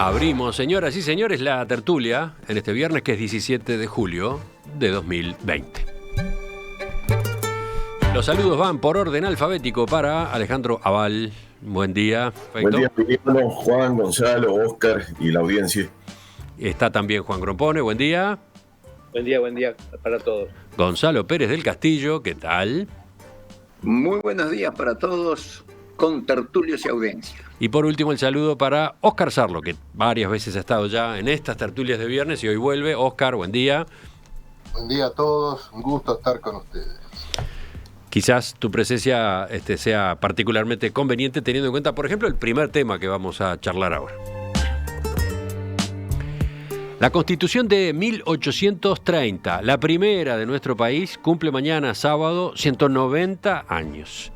Abrimos, señoras y señores, la tertulia en este viernes que es 17 de julio de 2020. Los saludos van por orden alfabético para Alejandro Aval. Buen día. Buen día, Emiliano, Juan, Gonzalo, Óscar y la audiencia. Está también Juan Grompone. Buen día. Buen día para todos. Gonzalo Pérez del Castillo, ¿qué tal? Muy buenos días para todos, con tertulios y audiencia. Y por último el saludo para Óscar Sarlo, que varias veces ha estado ya en estas tertulias de viernes y hoy vuelve. Óscar, buen día. Buen día a todos, un gusto estar con ustedes. Quizás tu presencia sea particularmente conveniente teniendo en cuenta, por ejemplo, el primer tema que vamos a charlar ahora. La Constitución de 1830, la primera de nuestro país, cumple mañana sábado 190 años.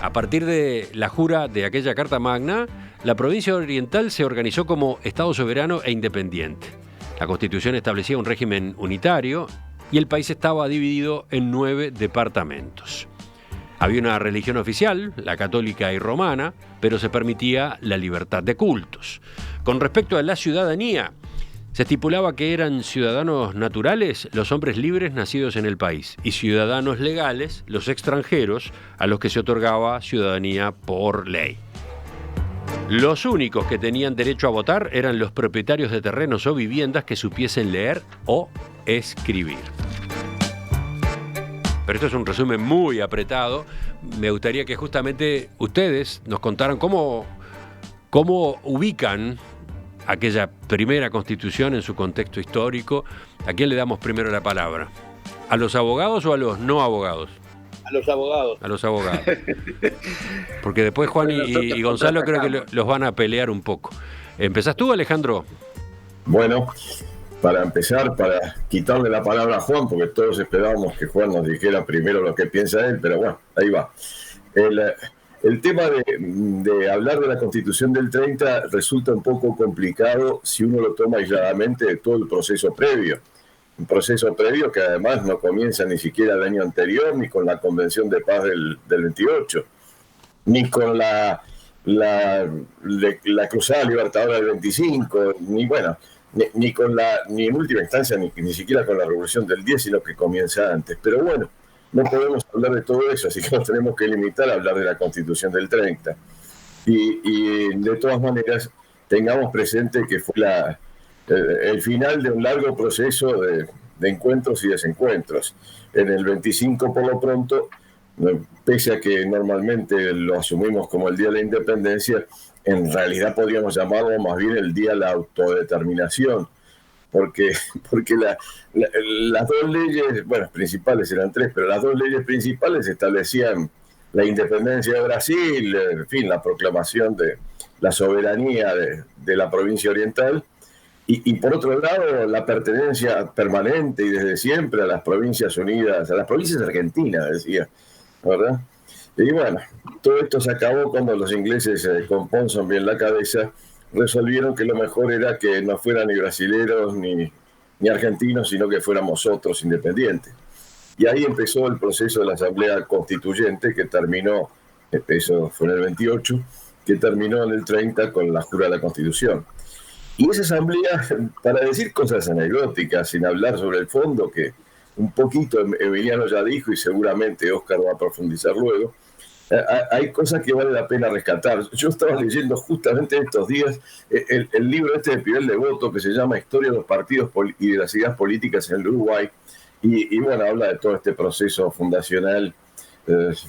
A partir de la jura de aquella Carta Magna, la provincia oriental se organizó como Estado soberano e independiente. La Constitución establecía un régimen unitario y el país estaba dividido en 9 departamentos. Había una religión oficial, la católica y romana, pero se permitía la libertad de cultos. Con respecto a la ciudadanía, se estipulaba que eran ciudadanos naturales los hombres libres nacidos en el país y ciudadanos legales los extranjeros a los que se otorgaba ciudadanía por ley. Los únicos que tenían derecho a votar eran los propietarios de terrenos o viviendas que supiesen leer o escribir. Pero esto es un resumen muy apretado. Me gustaría que justamente ustedes nos contaran cómo ubican aquella primera Constitución en su contexto histórico. ¿A quién le damos primero la palabra? ¿A los abogados o a los no abogados? A los abogados. A los abogados. Porque después Juan y Gonzalo creo que los van a pelear un poco. ¿Empezás tú, Alejandro? Bueno, para empezar, para quitarle la palabra a Juan, porque todos esperábamos que Juan nos dijera primero lo que piensa él, pero bueno, ahí va. El tema de hablar de la Constitución del 30 resulta un poco complicado si uno lo toma aisladamente de todo el proceso previo. Un proceso previo que además no comienza ni siquiera el año anterior, ni con la Convención de Paz del 28, ni con la Cruzada Libertadora del 25, ni en última instancia, ni siquiera con la Revolución del 10, sino que comienza antes. Pero bueno, no podemos hablar de todo eso, así que nos tenemos que limitar a hablar de la Constitución del 30. Y de todas maneras, tengamos presente que fue el final de un largo proceso de encuentros y desencuentros. En el 25, por lo pronto, pese a que normalmente lo asumimos como el Día de la Independencia, en realidad podríamos llamarlo más bien el Día de la Autodeterminación, porque las dos leyes, bueno, principales eran 3, pero las dos leyes principales establecían la independencia de Brasil, en fin, la proclamación de la soberanía de la provincia oriental, y por otro lado, la pertenencia permanente y desde siempre a las provincias unidas, a las provincias argentinas, decía, ¿verdad? Y bueno, todo esto se acabó cuando los ingleses, con Ponsonby la cabeza, resolvieron que lo mejor era que no fueran ni brasileros ni argentinos, sino que fuéramos otros independientes. Y ahí empezó el proceso de la Asamblea Constituyente, que terminó, eso fue en el 28, que terminó en el 30 con la jura de la Constitución. Y esa asamblea, para decir cosas anecdóticas, sin hablar sobre el fondo, que un poquito Emiliano ya dijo y seguramente Óscar va a profundizar luego, hay cosas que vale la pena rescatar. Yo estaba leyendo justamente estos días el libro de Pibel Devoto que se llama Historia de los partidos y de las ideas políticas en el Uruguay, y bueno, habla de todo este proceso fundacional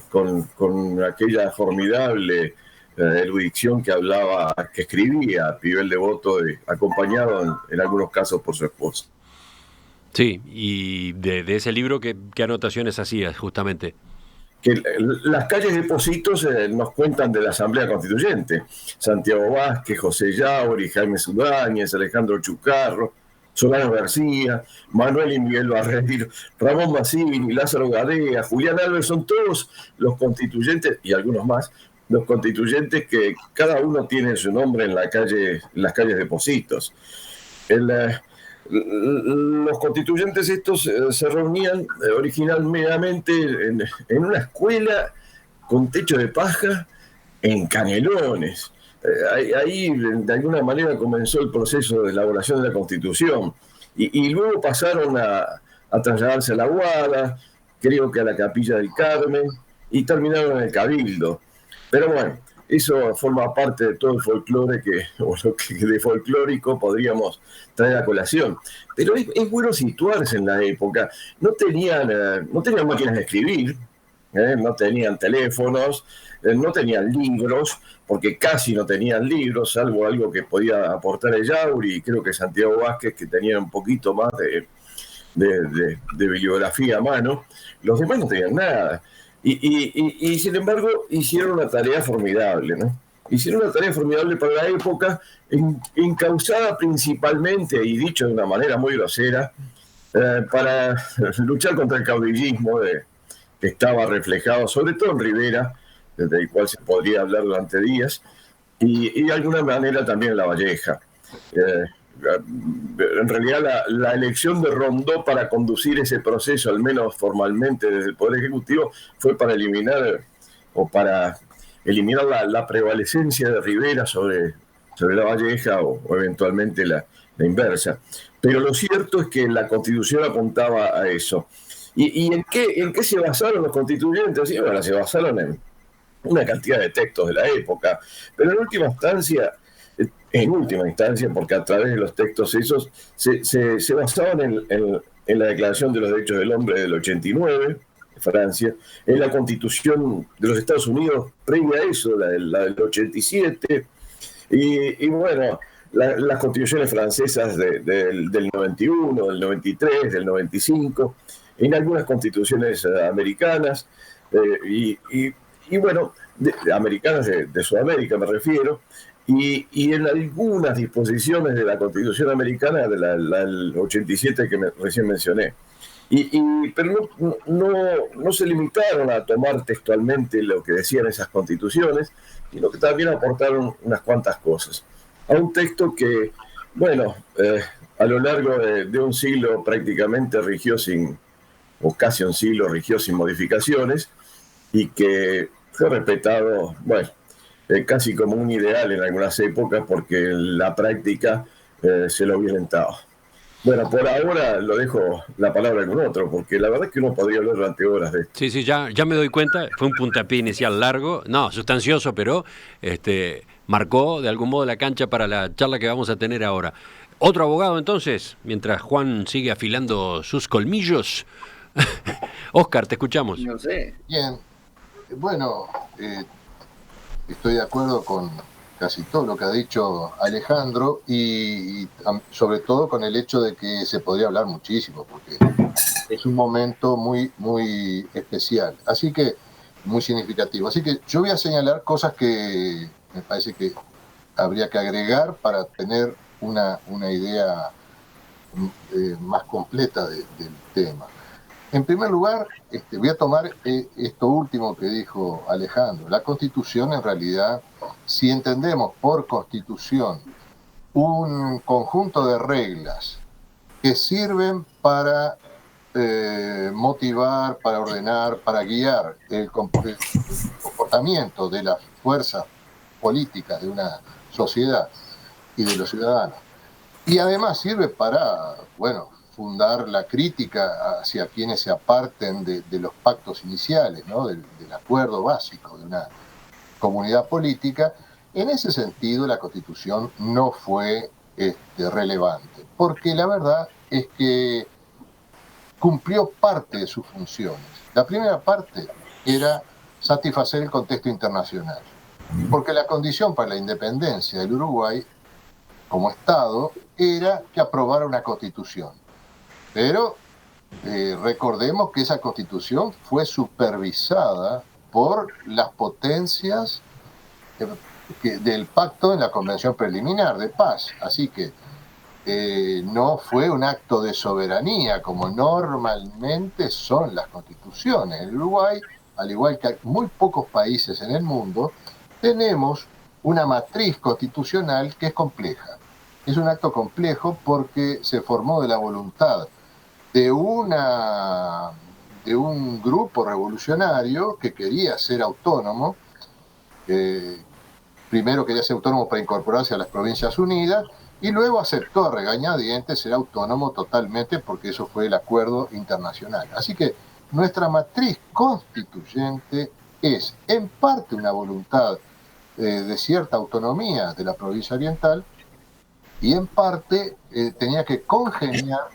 con aquella formidable erudición que escribía Pibel Devoto, acompañado en algunos casos por su esposa. Sí, y de ese libro, ¿qué anotaciones hacías justamente? Que las calles de Positos nos cuentan de la Asamblea Constituyente. Santiago Vázquez, José Yauri, Jaime Sudáñez, Alejandro Chucarro, Solano García, Manuel y Miguel Barreiro, Ramón Massini, Lázaro Gadea, Julián Álvarez, son todos los constituyentes, y algunos más, los constituyentes que cada uno tiene su nombre en las calles de Positos. Los constituyentes estos se reunían originalmente en una escuela con techo de paja en Canelones. ahí de alguna manera comenzó el proceso de elaboración de la Constitución y luego pasaron a trasladarse a la Guada, creo que a la Capilla del Carmen y terminaron en el Cabildo. Pero bueno, eso forma parte de todo el folclore o lo que de folclórico podríamos traer a colación. Pero es bueno situarse en la época. No tenían máquinas de escribir, no tenían teléfonos, no tenían libros, porque casi no tenían libros, salvo algo que podía aportar el Yauri y creo que Santiago Vázquez, que tenía un poquito más de bibliografía a mano. Los demás no tenían nada. Y sin embargo hicieron una tarea formidable, ¿no? Hicieron una tarea formidable para la época, encauzada principalmente, y dicho de una manera muy grosera, para luchar contra el caudillismo que estaba reflejado sobre todo en Rivera, desde el cual se podría hablar durante días, y de alguna manera también en La Valleja. En realidad la elección de Rondó para conducir ese proceso, al menos formalmente desde el Poder Ejecutivo, fue para eliminar la prevalecencia de Rivera sobre La Valleja o eventualmente la inversa. Pero lo cierto es que la Constitución apuntaba a eso. ¿Y en qué se basaron los constituyentes? Sí, bueno, se basaron en una cantidad de textos de la época, pero en última instancia, porque a través de los textos esos se basaban en la Declaración de los Derechos del Hombre del 89, de Francia, en la Constitución de los Estados Unidos previa a eso, la del 87, y bueno, las constituciones francesas del 91, del 93, del 95, en algunas constituciones americanas, y bueno, americanas de Sudamérica me refiero, y en algunas disposiciones de la Constitución americana, del 87 que recién mencioné. Pero no se limitaron a tomar textualmente lo que decían esas constituciones, sino que también aportaron unas cuantas cosas a un texto que, bueno, a lo largo de un siglo prácticamente o casi un siglo rigió sin modificaciones, y que fue respetado, bueno, casi como un ideal en algunas épocas, porque en la práctica se lo violentaba. Bueno, por ahora lo dejo la palabra a algún otro, porque la verdad es que uno podría hablar durante horas de esto. Sí, ya me doy cuenta, fue un puntapié inicial largo, no, sustancioso, pero marcó de algún modo la cancha para la charla que vamos a tener ahora. Otro abogado entonces, mientras Juan sigue afilando sus colmillos. Óscar, te escuchamos. No sé. Bien, bueno, estoy de acuerdo con casi todo lo que ha dicho Alejandro y sobre todo con el hecho de que se podría hablar muchísimo, porque es un momento muy, muy especial, así que muy significativo. Así que yo voy a señalar cosas que me parece que habría que agregar para tener una idea más completa del tema. En primer lugar, voy a tomar esto último que dijo Alejandro. La Constitución, en realidad, si entendemos por Constitución un conjunto de reglas que sirven para motivar, para ordenar, para guiar el comportamiento de las fuerzas políticas de una sociedad y de los ciudadanos. Y además sirve para, bueno, fundar la crítica hacia quienes se aparten de los pactos iniciales, ¿no? del acuerdo básico de una comunidad política. En ese sentido, la Constitución no fue relevante, porque la verdad es que cumplió parte de sus funciones. La primera parte era satisfacer el contexto internacional, porque la condición para la independencia del Uruguay como Estado era que aprobara una Constitución. Pero recordemos que esa Constitución fue supervisada por las potencias del pacto en la Convención Preliminar de Paz. Así que no fue un acto de soberanía como normalmente son las constituciones. En Uruguay, al igual que muy pocos países en el mundo, tenemos una matriz constitucional que es compleja. Es un acto complejo porque se formó de la voluntad de un grupo revolucionario que quería ser autónomo, primero quería ser autónomo para incorporarse a las Provincias Unidas, y luego aceptó a regañadientes ser autónomo totalmente, porque eso fue el acuerdo internacional. Así que nuestra matriz constituyente es en parte una voluntad de cierta autonomía de la provincia oriental, y en parte tenía que congeniar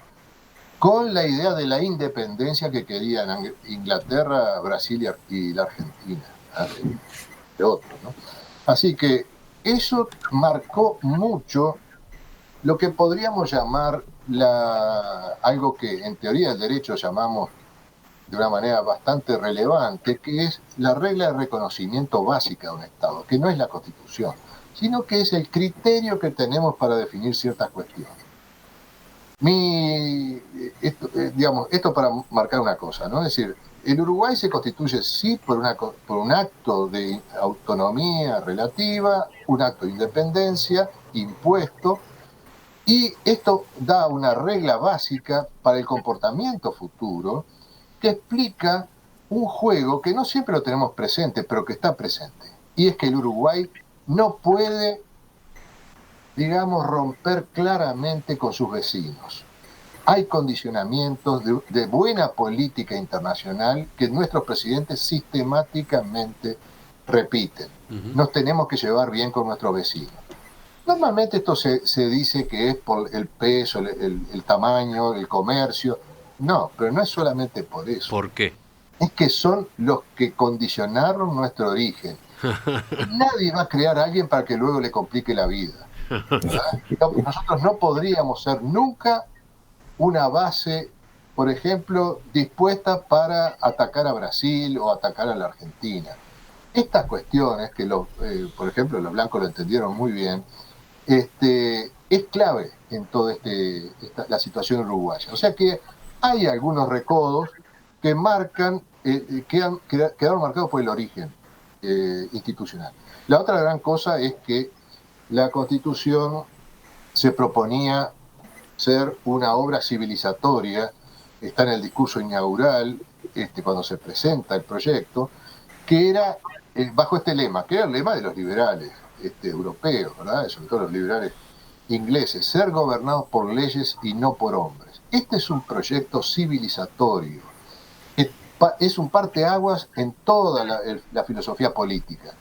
con la idea de la independencia que querían Inglaterra, Brasil y la Argentina, de otros, ¿no? Así que eso marcó mucho lo que podríamos llamar algo que en teoría del derecho llamamos de una manera bastante relevante, que es la regla de reconocimiento básica de un Estado, que no es la Constitución, sino que es el criterio que tenemos para definir ciertas cuestiones. Esto para marcar una cosa, ¿no? Es decir, el Uruguay se constituye sí por un acto de autonomía relativa, un acto de independencia impuesto, y esto da una regla básica para el comportamiento futuro que explica un juego que no siempre lo tenemos presente, pero que está presente. Y es que el Uruguay no puede, digamos, romper claramente con sus vecinos. Hay condicionamientos de buena política internacional que nuestros presidentes sistemáticamente repiten. Nos tenemos que llevar bien con nuestros vecinos. Normalmente esto se dice que es por el peso, el tamaño, el comercio. No, pero no es solamente por eso. ¿Por qué? Es que son los que condicionaron nuestro origen. Nadie va a crear a alguien para que luego le complique la vida, ¿verdad? Nosotros no podríamos ser nunca una base, por ejemplo, dispuesta para atacar a Brasil o atacar a la Argentina. Estas cuestiones, que por ejemplo los blancos lo entendieron muy bien, es clave en toda la situación uruguaya. O sea que hay algunos recodos que quedaron marcados por el origen institucional. La otra gran cosa es que la Constitución se proponía ser una obra civilizatoria, está en el discurso inaugural, cuando se presenta el proyecto, que era bajo este lema, que era el lema de los liberales europeos, ¿verdad? Sobre todo los liberales ingleses, ser gobernados por leyes y no por hombres. Este es un proyecto civilizatorio, es un parteaguas en toda la filosofía política.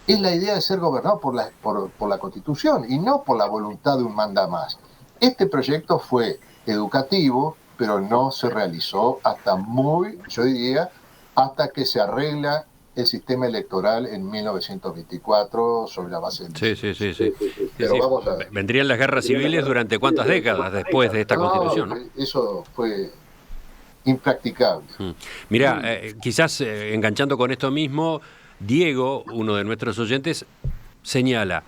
Es la idea de ser gobernado por la Constitución y no por la voluntad de un mandamás. Este proyecto fue educativo, pero no se realizó yo diría, hasta que se arregla el sistema electoral en 1924 sobre la base del... Sí. Pero sí. vamos a... ¿Vendrían las guerras civiles durante cuántas décadas después de esta Constitución, no? Eso fue impracticable. Mirá, quizás enganchando con esto mismo, Diego, uno de nuestros oyentes, señala: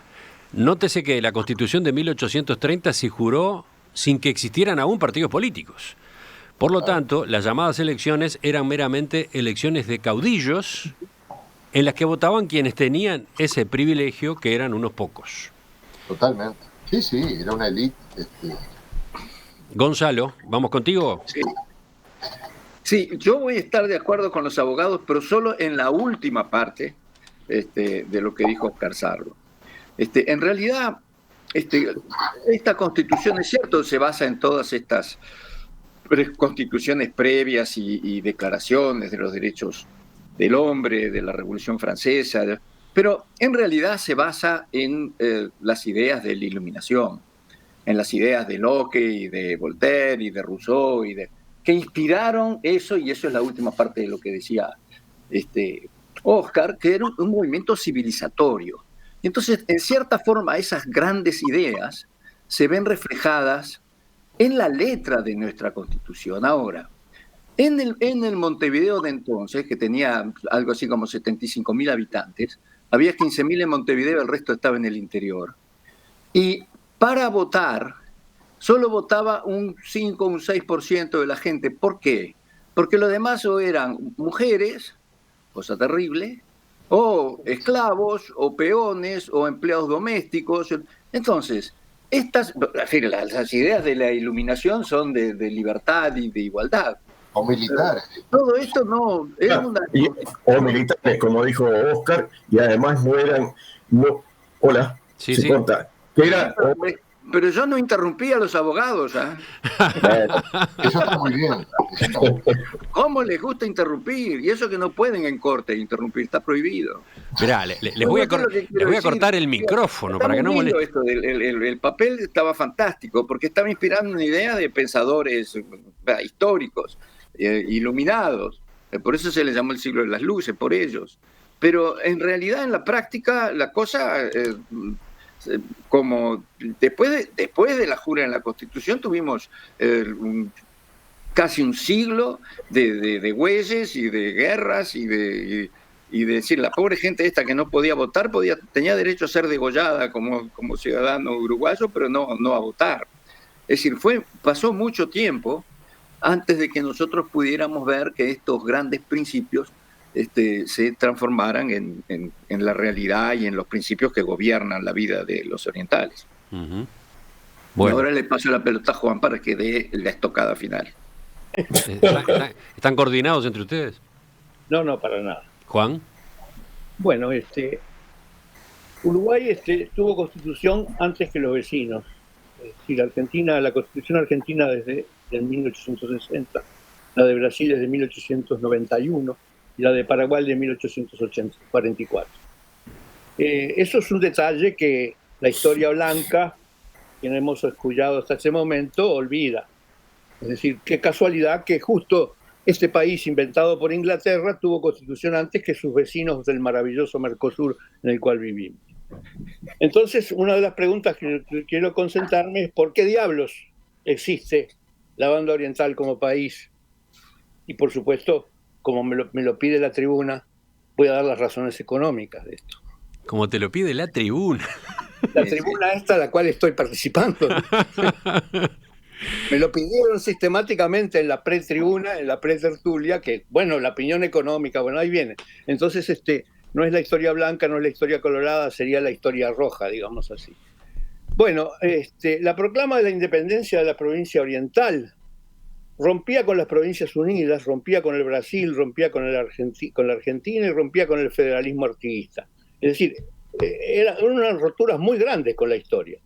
nótese que la Constitución de 1830 se juró sin que existieran aún partidos políticos. Por lo tanto, las llamadas elecciones eran meramente elecciones de caudillos en las que votaban quienes tenían ese privilegio, que eran unos pocos. Totalmente. Sí, era una élite. Gonzalo, ¿vamos contigo? Sí, yo voy a estar de acuerdo con los abogados, pero solo en la última parte de lo que dijo Oscar Sarlo. En realidad, esta Constitución, es cierto, se basa en todas estas constituciones previas y declaraciones de los derechos del hombre, de la Revolución Francesa, pero en realidad se basa en las ideas de la Iluminación, en las ideas de Locke y de Voltaire y de Rousseau, que inspiraron eso, y eso es la última parte de lo que decía Oscar, que era un movimiento civilizatorio. Entonces, en cierta forma, esas grandes ideas se ven reflejadas en la letra de nuestra Constitución. Ahora, en el Montevideo de entonces, que tenía algo así como 75.000 habitantes, había 15.000 en Montevideo, el resto estaba en el interior. Y para votar, solo votaba un 5 o un 6% de la gente. ¿Por qué? Porque los demás o eran mujeres, cosa terrible, o esclavos, o peones, o empleados domésticos. Entonces, las ideas de la Iluminación son de libertad y de igualdad. O militares. Todo esto no era o militares, como dijo Oscar, y además Hola, Sí, se sí. corta. ¿Qué era? Pero yo no interrumpí a los abogados, ¿ah? Eso está muy bien. Eso está muy bien. ¿Cómo les gusta interrumpir? Y eso que no pueden en corte interrumpir, está prohibido. Mirá, les No, voy no, a, ¿qué es lo que les quiero voy a decir? cortar el Mira, micrófono está para que muy no lindo moleste. esto. El papel estaba fantástico porque estaba inspirando una idea de pensadores históricos, iluminados. Por eso se les llamó el siglo de las luces, por ellos. Pero en realidad, en la práctica, la cosa, como después de la jura en la Constitución, tuvimos casi un siglo de güeyes y de guerras y de decir, la pobre gente esta que no podía votar tenía derecho a ser degollada como ciudadano uruguayo, pero no a votar. Es decir, pasó mucho tiempo antes de que nosotros pudiéramos ver que estos grandes principios se transformaran en la realidad y en los principios que gobiernan la vida de los orientales. Ujú. Y Bueno, ahora le paso la pelota a Juan para que dé la estocada final. ¿están coordinados entre ustedes? No, para nada. Juan. Bueno, Uruguay tuvo constitución antes que los vecinos. Es decir, la constitución argentina desde 1860, la de Brasil desde 1891 y la de Paraguay de 1844. Eso es un detalle que la historia blanca, que hemos escuchado hasta ese momento, olvida. Es decir, qué casualidad que justo este país inventado por Inglaterra tuvo constitución antes que sus vecinos del maravilloso Mercosur en el cual vivimos. Entonces, una de las preguntas que quiero concentrarme es ¿por qué diablos existe la banda oriental como país? Y por supuesto, como me lo pide la tribuna, voy a dar las razones económicas de esto. Como te lo pide la tribuna. La tribuna esta a la cual estoy participando. Me lo pidieron sistemáticamente en la pretribuna, en la pretertulia, que, bueno, la opinión económica, bueno, ahí viene. Entonces, no es la historia blanca, no es la historia colorada, sería la historia roja, digamos así. Bueno, la proclama de la independencia de la provincia oriental rompía con las Provincias Unidas, rompía con el Brasil, rompía con la Argentina y rompía con el federalismo artiguista. Es decir, eran unas roturas muy grandes con la historia.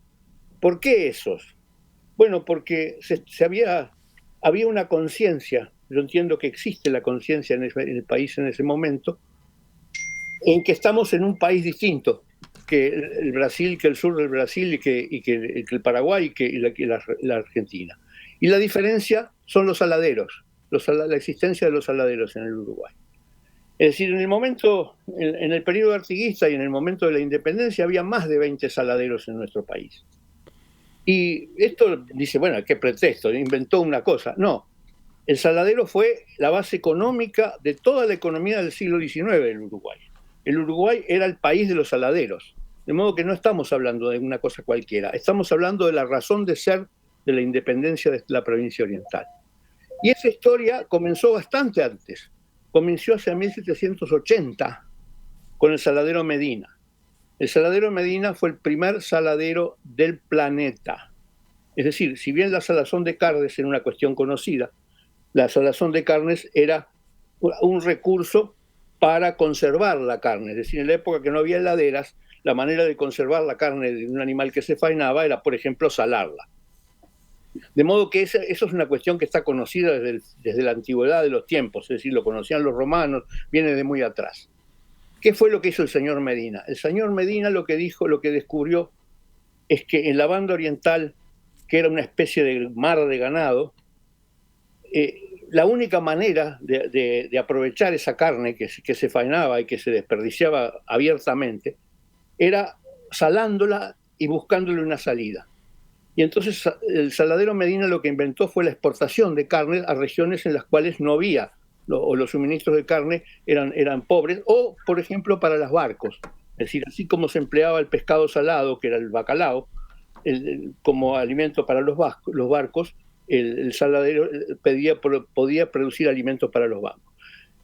¿Por qué esos? Bueno, porque había una conciencia, yo entiendo que existe la conciencia en el país en ese momento, en que estamos en un país distinto que el Brasil, que el sur del Brasil y que el Paraguay y la Argentina. Y la diferencia son los saladeros, la existencia de los saladeros en el Uruguay. Es decir, en el periodo artiguista y en el momento de la independencia había más de 20 saladeros en nuestro país. Y esto dice, bueno, ¿qué pretexto? Inventó una cosa. No, el saladero fue la base económica de toda la economía del siglo XIX del Uruguay. El Uruguay era el país de los saladeros. De modo que no estamos hablando de una cosa cualquiera, estamos hablando de la razón de ser de la independencia de la provincia oriental. Y esa historia comenzó bastante antes. Comenzó hacia 1780 con el saladero Medina. El saladero Medina fue el primer saladero del planeta. Es decir, si bien la salazón de carnes era una cuestión conocida, la salazón de carnes era un recurso para conservar la carne. Es decir, en la época que no había heladeras, la manera de conservar la carne de un animal que se faenaba era, por ejemplo, salarla. De modo que eso es una cuestión que está conocida desde la antigüedad de los tiempos, es decir, lo conocían los romanos, viene de muy atrás. ¿Qué fue lo que hizo el señor Medina? El señor Medina lo que descubrió es que en la banda oriental, que era una especie de mar de ganado, la única manera de aprovechar esa carne que se faenaba y que se desperdiciaba abiertamente era salándola y buscándole una salida. Y entonces el saladero Medina lo que inventó fue la exportación de carne a regiones en las cuales no había, o los suministros de carne eran pobres, o, por ejemplo, para los barcos. Es decir, así como se empleaba el pescado salado, que era el bacalao, como alimento para los barcos, el saladero podía producir alimentos para los barcos.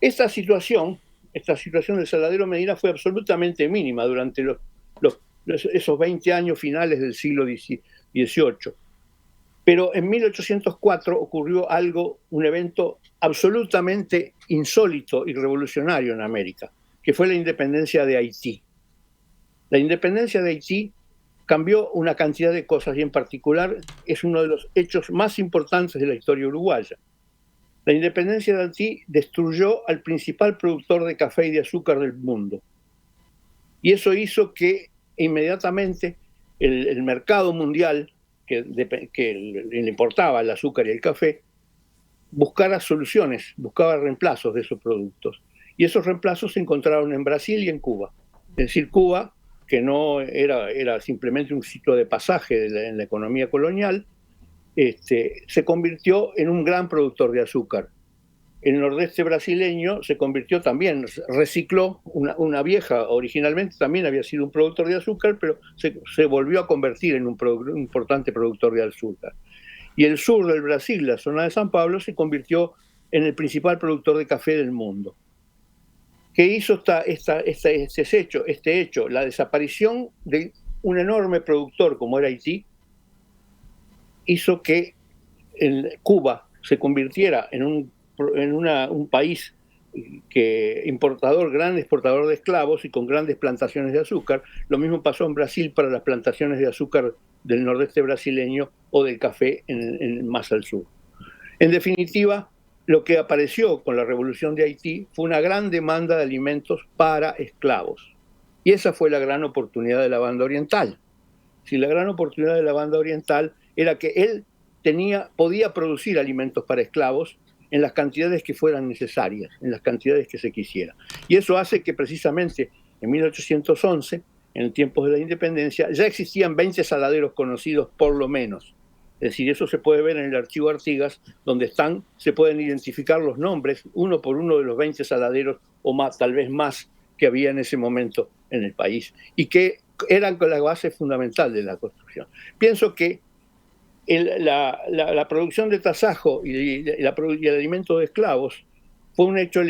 Esta situación del saladero Medina fue absolutamente mínima durante esos 20 años finales del siglo XVIII. Pero en 1804 ocurrió un evento absolutamente insólito y revolucionario en América, que fue la independencia de Haití. La independencia de Haití cambió una cantidad de cosas y en particular es uno de los hechos más importantes de la historia uruguaya. La independencia de Haití destruyó al principal productor de café y de azúcar del mundo. Y eso hizo que inmediatamente el mercado mundial que le importaba el azúcar y el café buscara soluciones, buscaba reemplazos de esos productos. Y esos reemplazos se encontraron en Brasil y en Cuba. Es decir, Cuba, que no era simplemente un sitio de pasaje en la economía colonial, se convirtió en un gran productor de azúcar. El nordeste brasileño se convirtió también, recicló una vieja, originalmente también había sido un productor de azúcar, pero se volvió a convertir en un importante productor de azúcar. Y el sur del Brasil, la zona de San Pablo, se convirtió en el principal productor de café del mundo. ¿Qué hizo este hecho? La desaparición de un enorme productor como era Haití hizo que Cuba se convirtiera en un país gran exportador de esclavos y con grandes plantaciones de azúcar. Lo mismo pasó en Brasil para las plantaciones de azúcar del nordeste brasileño o del café más al sur. En definitiva, lo que apareció con la revolución de Haití fue una gran demanda de alimentos para esclavos. Y esa fue la gran oportunidad de la banda oriental. Si la gran oportunidad de la banda oriental era que él podía producir alimentos para esclavos en las cantidades que fueran necesarias, en las cantidades que se quisiera. Y eso hace que precisamente en 1811, en tiempos de la independencia, ya existían 20 saladeros conocidos por lo menos. Es decir, eso se puede ver en el archivo Artigas, donde se pueden identificar los nombres, uno por uno de los 20 saladeros, o más, tal vez más, que había en ese momento en el país, y que eran la base fundamental de la construcción. Pienso que la producción de tasajo y el alimento de esclavos fue un hecho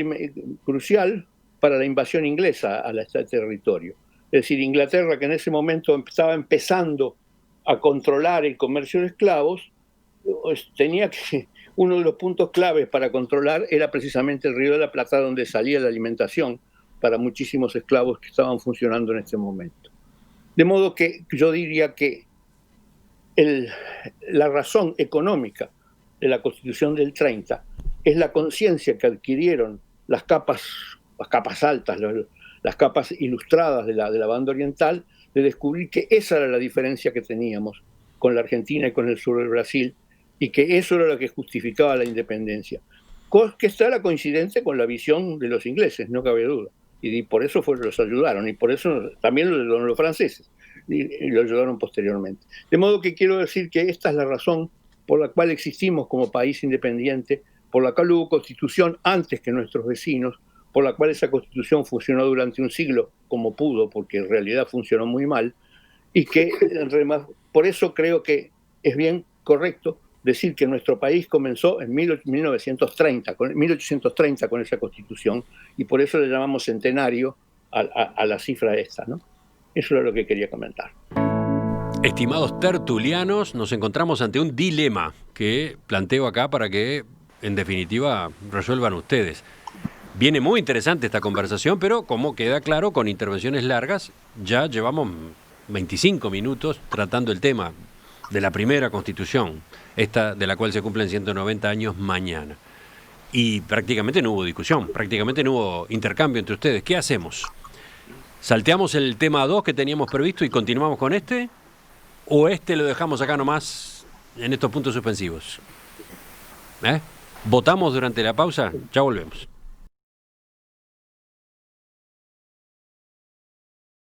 crucial para la invasión inglesa a este territorio. Es decir, Inglaterra, que en ese momento estaba empezando a controlar el comercio de esclavos, uno de los puntos claves para controlar era precisamente el Río de la Plata, donde salía la alimentación para muchísimos esclavos que estaban funcionando en este momento. De modo que yo diría que la razón económica de la Constitución del 30 es la conciencia que adquirieron las capas altas, las capas ilustradas de la banda oriental, de descubrir que esa era la diferencia que teníamos con la Argentina y con el sur del Brasil, y que eso era lo que justificaba la independencia. Que era coincidente con la visión de los ingleses, no cabe duda. Y por eso los ayudaron, y por eso también lo ayudaron los franceses, y lo ayudaron posteriormente. De modo que quiero decir que esta es la razón por la cual existimos como país independiente, por la cual hubo constitución antes que nuestros vecinos, por la cual esa constitución funcionó durante un siglo como pudo, porque en realidad funcionó muy mal, y que por eso creo que es bien correcto decir que nuestro país comenzó en 1830 con esa constitución, y por eso le llamamos centenario a la cifra esta, ¿no? Eso era lo que quería comentar. Estimados tertulianos, nos encontramos ante un dilema que planteo acá para que, en definitiva, resuelvan ustedes. Viene muy interesante esta conversación, pero como queda claro, con intervenciones largas, ya llevamos 25 minutos tratando el tema de la primera Constitución, esta de la cual se cumplen 190 años mañana. Y prácticamente no hubo discusión, prácticamente no hubo intercambio entre ustedes. ¿Qué hacemos? ¿Salteamos el tema 2 que teníamos previsto y continuamos con este? ¿O lo dejamos acá nomás en estos puntos suspensivos? ¿Votamos durante la pausa? Ya volvemos.